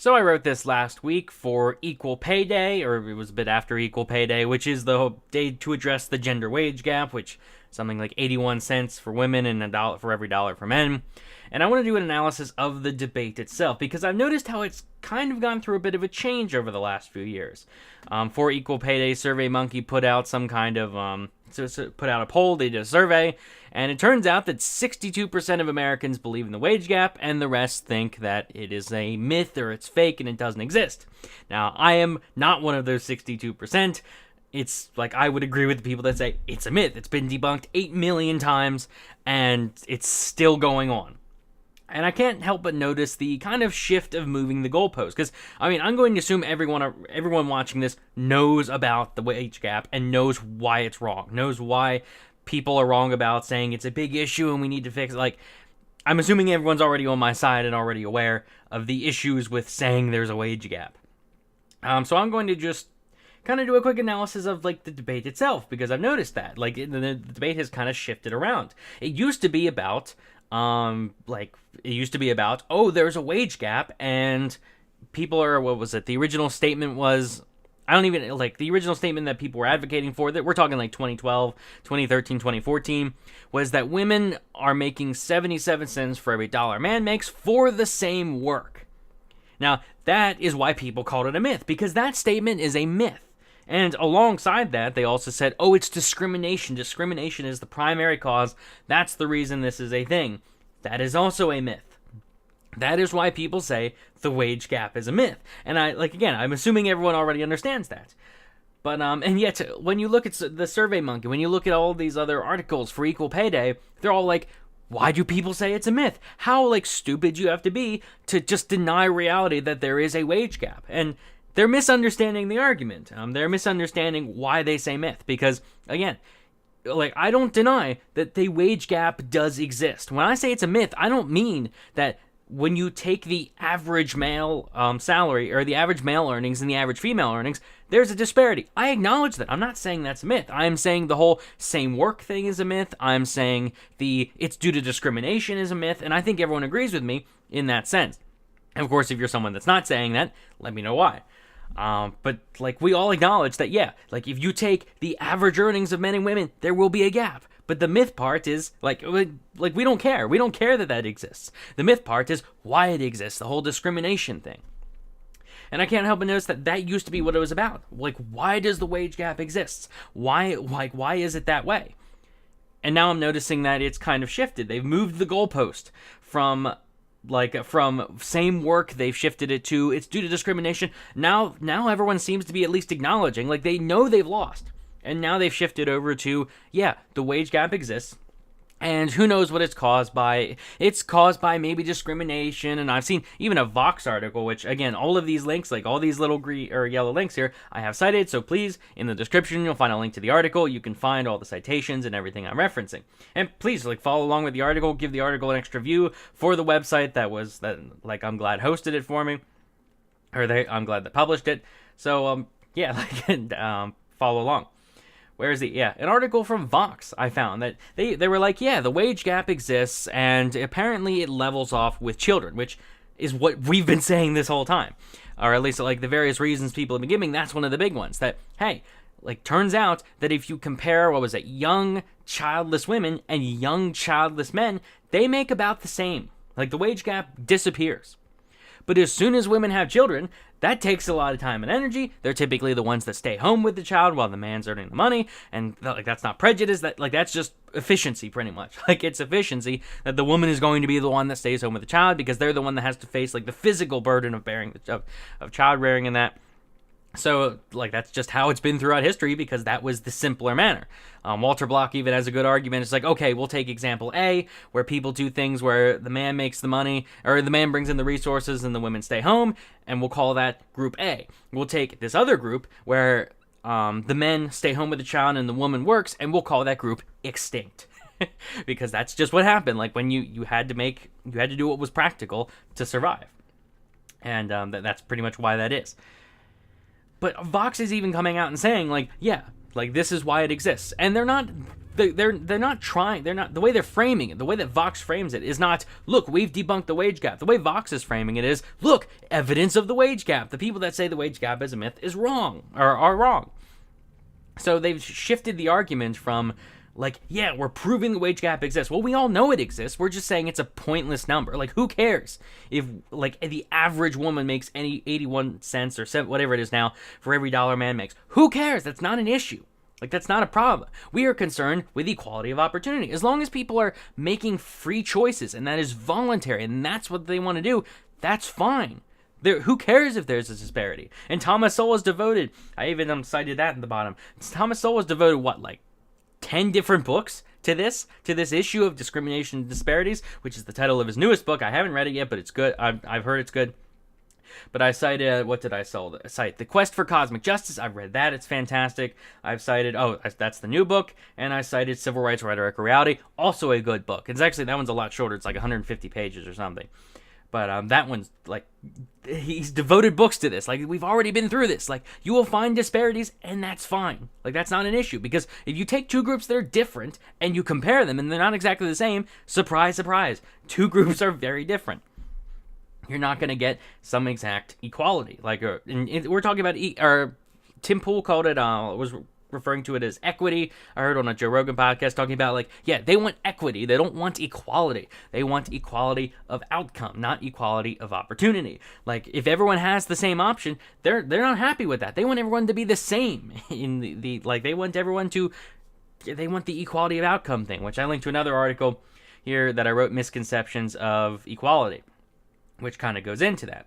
So I wrote this last week for Equal Pay Day, or it was a bit after Equal Pay Day, which is the day to address the gender wage gap, which is something like 81 cents for women and $1 for every dollar for men. And I want to do an analysis of the debate itself, because I've noticed how it's kind of gone through a bit of a change over the last few years. For Equal Pay Day, SurveyMonkey put out some kind of put out a poll. They did a survey, and it turns out that 62% of Americans believe in the wage gap, and the rest think that it is a myth or it's fake and it doesn't exist. Now, I am not one of those 62%. It's like I would agree with the people that say it's a myth. It's been debunked 8 million times, and it's still going on. And I can't help but notice the kind of shift of moving the goalpost. Because, I'm going to assume everyone watching this knows about the wage gap and knows why it's wrong. Knows why people are wrong about saying it's a big issue and we need to fix it. Like, I'm assuming everyone's already on my side and already aware of the issues with saying there's a wage gap. So I'm going to just kind of do a quick analysis of, like, the debate itself. Because I've noticed that. Like, the debate has kind of shifted around. It used to be about... oh, there's a wage gap, and people are, what was it? The original statement was, the original statement that people were advocating for, that we're talking like 2012, 2013, 2014, was that women are making 77 cents for every dollar a man makes for the same work. Now, that is why people called it a myth, because that statement is a myth. And alongside that, they also said, oh, it's discrimination. Discrimination is the primary cause. That's the reason this is a thing. That is also a myth. That is why people say the wage gap is a myth. And I'm assuming everyone already understands that. But, and yet, when you look at the SurveyMonkey, when you look at all these other articles for Equal Pay Day, they're all like, why do people say it's a myth? How, stupid you have to be to just deny reality that there is a wage gap. And they're misunderstanding the argument. They're misunderstanding why they say myth. Because, again, I don't deny that the wage gap does exist. When I say it's a myth, I don't mean that when you take the average male salary, or the average male earnings and the average female earnings, there's a disparity. I acknowledge that. I'm not saying that's a myth. I'm saying the whole same work thing is a myth. I'm saying it's due to discrimination is a myth. And I think everyone agrees with me in that sense. And of course, if you're someone that's not saying that, let me know why. But we all acknowledge that, yeah, if you take the average earnings of men and women, there will be a gap. But the myth part is, we don't care. We don't care that exists. The myth part is why it exists, the whole discrimination thing. And I can't help but notice that used to be what it was about. Why does the wage gap exist? Why is it that way? And now I'm noticing that it's kind of shifted. They've moved the goalpost from same work, they've shifted it to it's due to discrimination. Now everyone seems to be at least acknowledging, they know they've lost. And now they've shifted over to, yeah, the wage gap exists. And who knows what it's caused by. It's caused by maybe discrimination. And I've seen even a Vox article, which, again, all of these links, all these little green or yellow links here, I have cited. So please, in the description, you'll find a link to the article. You can find all the citations and everything I'm referencing. And please, follow along with the article. Give the article an extra view for the website I'm glad hosted it for me. I'm glad that published it. So, follow along. Where is it? Yeah, an article from Vox I found that they were like, yeah, the wage gap exists, and apparently it levels off with children, which is what we've been saying this whole time. Or at least, the various reasons people have been giving, that's one of the big ones. That, hey, turns out that if you compare, young childless women and young childless men, they make about the same. The wage gap disappears. But as soon as women have children, that takes a lot of time and energy. They're typically the ones that stay home with the child while the man's earning the money. And that's not prejudice. That's just efficiency, pretty much. It's efficiency that the woman is going to be the one that stays home with the child because they're the one that has to face the physical burden of bearing of child rearing and that. So, that's just how it's been throughout history because that was the simpler manner. Walter Block even has a good argument. It's okay, we'll take example A, where people do things where the man makes the money, or the man brings in the resources and the women stay home, and we'll call that group A. We'll take this other group where the men stay home with the child and the woman works, and we'll call that group extinct. Because that's just what happened. When you had to do what was practical to survive. And that's pretty much why that is. But Vox is even coming out and saying, this is why it exists. And they're not they're not trying. They're not, the way they're framing it, the way that Vox frames it is not, look, we've debunked the wage gap. The way Vox is framing it is, look, evidence of the wage gap. The people that say the wage gap is a myth is wrong, or are wrong. So they've shifted the argument from, like, yeah, we're proving the wage gap exists. Well, we all know it exists. We're just saying it's a pointless number. Like, who cares if, like, the average woman makes any 81 cents or whatever it is now for every dollar a man makes? Who cares? That's not an issue. Like, that's not a problem. We are concerned with equality of opportunity. As long as people are making free choices, and that is voluntary, and that's what they want to do, that's fine. Who cares if there's a disparity? And Thomas Sowell is devoted, I even cited that in the bottom. Thomas Sowell is devoted, what, like 10 different books to this issue of discrimination and disparities, which is the title of his newest book. I haven't read it yet, but it's good. I've heard it's good. But I cited, what did I cite? The Quest for Cosmic Justice. I've read that. It's fantastic. I've cited, that's the new book. And I cited Civil Rights Rhetoric or Reality. Also a good book. It's actually, that one's a lot shorter. It's like 150 pages or something. But that one's, like, he's devoted books to this. Like, we've already been through this. Like, you will find disparities, and that's fine. Like, that's not an issue. Because if you take two groups that are different, and you compare them, and they're not exactly the same, surprise, surprise. Two groups are very different. You're not going to get some exact equality. Like, we're talking about, Tim Pool called it, was referring to it as equity. I heard on a Joe Rogan podcast talking about, like, yeah, they want equity. They don't want equality. They want equality of outcome, not equality of opportunity. Like, if everyone has the same option, they're not happy with that. They want everyone to be the same in they want everyone to, they want the equality of outcome thing, which I linked to another article here that I wrote, Misconceptions of Equality, which kind of goes into that.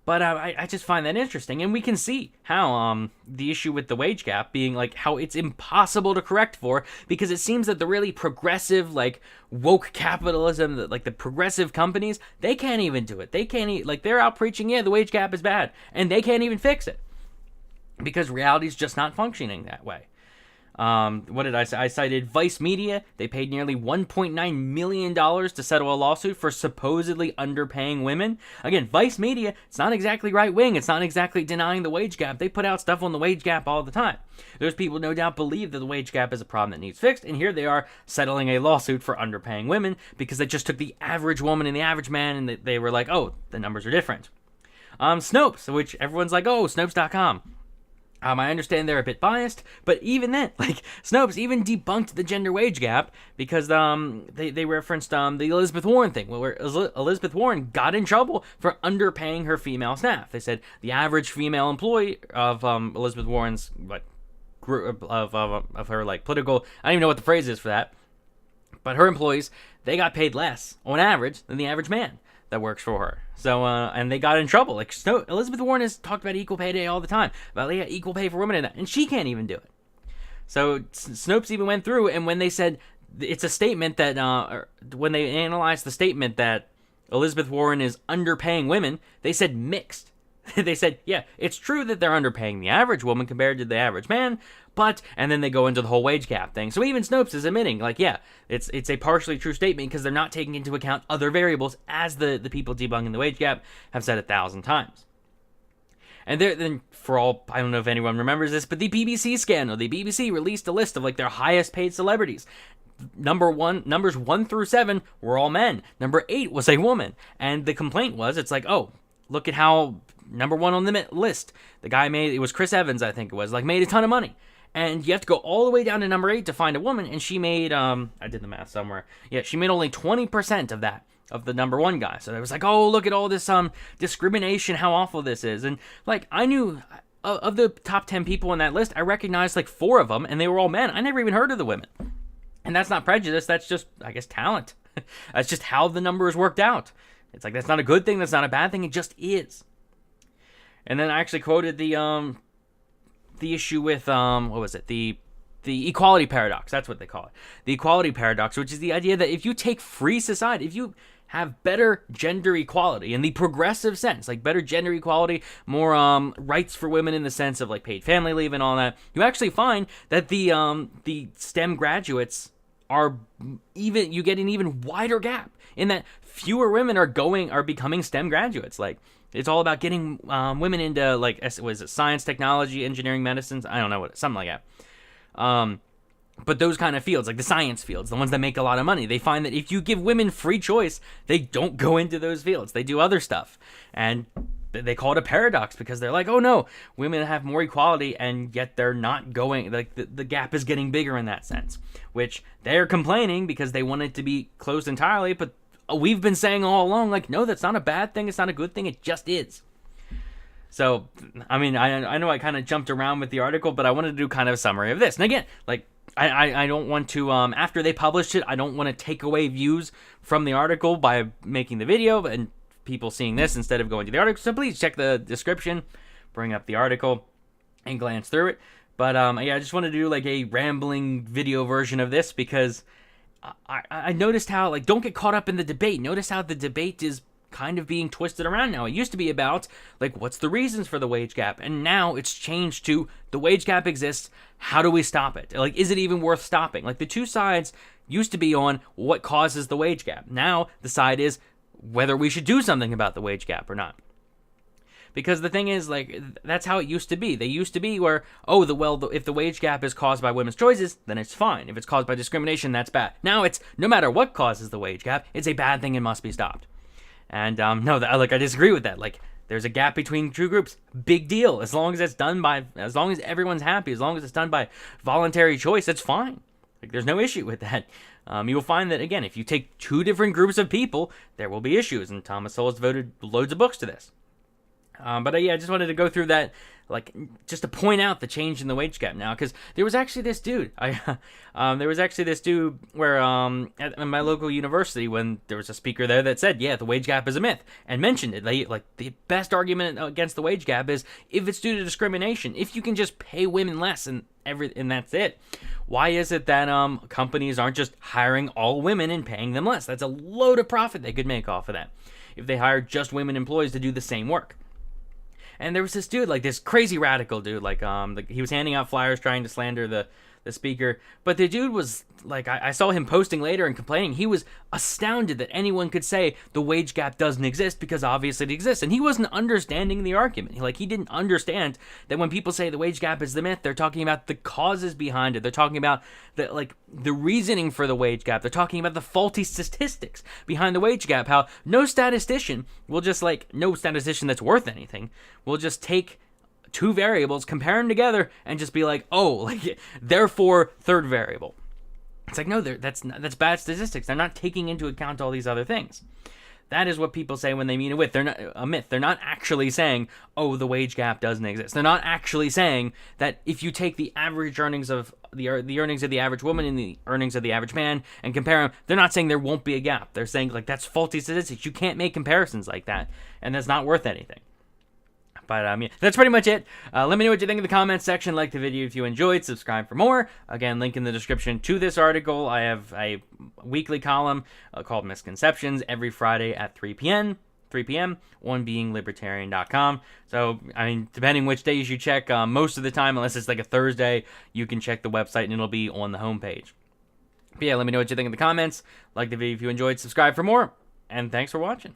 But I just find that interesting, and we can see how the issue with the wage gap being, like, how it's impossible to correct for, because it seems that the really progressive, like, woke capitalism, like the progressive companies, they can't even do it. They can't, like, they're out preaching, yeah, the wage gap is bad, and they can't even fix it, because reality's just not functioning that way. What did I say? I cited Vice Media. They paid nearly $1.9 million to settle a lawsuit for supposedly underpaying women. Again, Vice Media, it's not exactly right-wing. It's not exactly denying the wage gap. They put out stuff on the wage gap all the time. Those people no doubt believe that the wage gap is a problem that needs fixed, and here they are settling a lawsuit for underpaying women because they just took the average woman and the average man, and they were like, oh, the numbers are different. Snopes, which everyone's like, oh, Snopes.com. I understand they're a bit biased, but even then, like, Snopes even debunked the gender wage gap because they referenced the Elizabeth Warren thing, where Elizabeth Warren got in trouble for underpaying her female staff. They said the average female employee of Elizabeth Warren's, like, group of her, like, political, I don't even know what the phrase is for that, but her employees, they got paid less on average than the average man that works for her. So, and they got in trouble. Like, Elizabeth Warren has talked about equal pay day all the time, about, yeah, equal pay for women and she can't even do it. So Snopes even went through, and when they said it's a statement that, when they analyzed the statement that Elizabeth Warren is underpaying women, they said mixed. They said, yeah, it's true that they're underpaying the average woman compared to the average man, but, and then they go into the whole wage gap thing. So even Snopes is admitting, like, yeah, it's a partially true statement because they're not taking into account other variables, as the people debunking the wage gap have said 1,000 times. And then, for all, I don't know if anyone remembers this, but the BBC scandal, the BBC released a list of, like, their highest paid celebrities. Numbers 1 through 7 were all men. Number 8 was a woman. And the complaint was, it's like, oh, look at how number 1 on the list, the guy it was Chris Evans, I think it was, like, made a ton of money. And you have to go all the way down to number 8 to find a woman, and she made, I did the math somewhere. Yeah, she made only 20% of that, of the number 1 guy. So it was like, oh, look at all this discrimination, how awful this is. And, like, I knew, of the top 10 people on that list, I recognized, like, 4 of them, and they were all men. I never even heard of the women. And that's not prejudice, that's just, I guess, talent. That's just how the numbers worked out. It's like, that's not a good thing, that's not a bad thing, it just is. And then I actually quoted the issue with, what was it? The equality paradox. That's what they call it. The equality paradox, which is the idea that if you take free society, if you have better gender equality in the progressive sense, like better gender equality, more rights for women in the sense of, like, paid family leave and all that, you actually find that the STEM graduates you get an even wider gap in that fewer women are becoming STEM graduates. Like, it's all about getting women into, like, was it science, technology, engineering, medicine? I don't know, something like that. But those kind of fields, like the science fields, the ones that make a lot of money, they find that if you give women free choice, they don't go into those fields. They do other stuff. And they call it a paradox because they're like, oh no, women have more equality, and yet they're not going, like the gap is getting bigger in that sense, which they're complaining because they want it to be closed entirely. But we've been saying all along, like, no, that's not a bad thing. It's not a good thing. It just is. So, I mean, I know I kind of jumped around with the article, but I wanted to do kind of a summary of this. And again, like, I don't want to, after they published it, I don't want to take away views from the article by making the video and people seeing this instead of going to the article. So please check the description, bring up the article, and glance through it. But yeah, I just wanted to do like a rambling video version of this because I noticed how, like, don't get caught up in the debate. Notice how the debate is kind of being twisted around now. It used to be about, like, what's the reasons for the wage gap? And now it's changed to the wage gap exists. How do we stop it? Like, is it even worth stopping? Like, the two sides used to be on what causes the wage gap. Now the side is whether we should do something about the wage gap or not. Because the thing is, like, that's how it used to be. They used to be where, if the wage gap is caused by women's choices, then it's fine. If it's caused by discrimination, that's bad. Now it's, no matter what causes the wage gap, it's a bad thing and must be stopped. And no, I disagree with that. Like, there's a gap between two groups. Big deal. As long as it's done by, as long as everyone's happy, as long as it's done by voluntary choice, it's fine. Like, there's no issue with that. You will find that, again, if you take two different groups of people, there will be issues. And Thomas Sowell has devoted loads of books to this. But yeah, I just wanted to go through that, like, just to point out the change in the wage gap now, because there was actually this dude. Where at my local university, when there was a speaker there that said, yeah, the wage gap is a myth, and mentioned it. Like, the best argument against the wage gap is if it's due to discrimination. If you can just pay women less and that's it. Why is it that companies aren't just hiring all women and paying them less? That's a load of profit they could make off of that if they hired just women employees to do the same work. And there was this dude, like this crazy radical dude, like he was handing out flyers trying to slander the speaker. But the dude was like, I saw him posting later and complaining. He was astounded that anyone could say the wage gap doesn't exist because obviously it exists. And he wasn't understanding the argument. He didn't understand that when people say the wage gap is the myth, they're talking about the causes behind it. They're talking about the reasoning for the wage gap. They're talking about the faulty statistics behind the wage gap. How no statistician that's worth anything will just take two variables, compare them together, and just be like, therefore third variable. It's like, no, that's bad statistics. They're not taking into account all these other things. That is what people say when they mean a myth. They're not actually saying, the wage gap doesn't exist. They're not actually saying that if you take the average earnings of the earnings of the average woman and the earnings of the average man and compare them, they're not saying there won't be a gap. They're saying, like, that's faulty statistics. You can't make comparisons like that, and that's not worth anything. But yeah, that's pretty much it. Let me know what you think in the comments section. Like the video if you enjoyed. Subscribe for more. Again, link in the description to this article. I have a weekly column called Misconceptions every Friday at 3 p.m. on beinglibertarian.com. So, I mean, depending which days you check, most of the time, unless it's like a Thursday, you can check the website and it'll be on the homepage. But yeah, let me know what you think in the comments. Like the video if you enjoyed. Subscribe for more. And thanks for watching.